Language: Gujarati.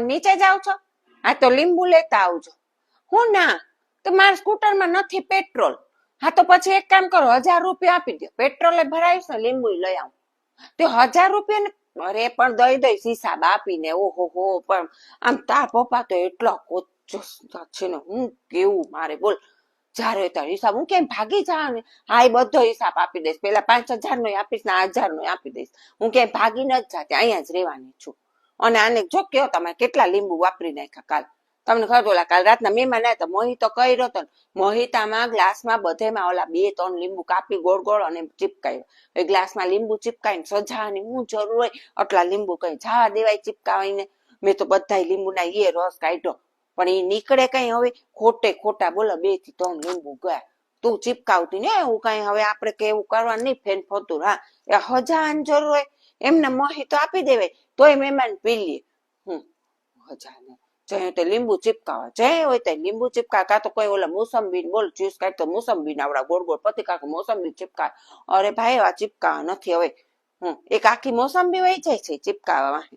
નીચે જાવ છો? હા તો લીંબુ લેતા આવજો. હું ના, તો મારા સ્કૂટરમાં નથી પેટ્રોલ. હા તો પછી એક કામ કરો, 1000 રૂપિયા આપી દો, પેટ્રોલે ભરાઈશ ને લીંબુ લઈ આવું. તે 1000 રૂપિયા અરે પણ દઈ દઈશ હિસાબ આપીને. ઓહો હો, પણ આમ તાર પપ્પા તો એટલા કોચસ છે ને, હું કેવું મારે બોલ. જ્યારે તાર હિસાબ હું કેમ ભાગી જા ને. હા એ બધો હિસાબ આપી દઈશ, પેલા 5000 નો આપીશ ને 1000 નો આપી દઈશ. હું કેમ ભાગી નથી જાતી, અહીંયા જ રહેવાની છું. અને આને જો કયો તમે કેટલા લીંબુ વાપરી નાખ્યા કાલ. તમને ખબર ઓલા કાલ રાતના મહેમાન આવ્યા તો મોહિતો કર્યો હતો. મોહિતામાં ગ્લાસમાં બધેમાં ઓલા 2-3 લીંબુ કાપી ગોળ ગોળ અને ચીપકાવ્યો. એ ગ્લાસમાં લીંબુ ચીપકાઈને સજાની હું જરૂર હોય આટલા લીંબુ કઈ જવા દેવાય ચીપકાવીને. મેં તો બધા લીંબુના એ રસ કાઢ્યો, પણ એ નીકળે કઈ હવે ખોટે ખોટા બોલો 2 થી 3 લીંબુ ગયા. તું ચીપકાવતી ને એવું કઈ હવે આપણે કે એવું કરવાનું નહીં ફેન ફતું. હા એ હજાની જરૂર હોય એમને મોહિતો આપી દેવાય તોય મહેમાન પી લે. હજાને જે તે લીંબુ ચીપકાવા જે હોય તે લીંબુ ચીપકા, કાં તો કોઈ ઓલા મોસંબી બોલ જ્યુસ કાઢ તો મોસંબી આવડા ગોળ ગોળ પતિ કાક મોસંબી ચીપકા. અરે ભાઈ આ ચીપકા નથી હવે. એક આખી મોસંબી વહી જાય છે ચીપકાવામાં.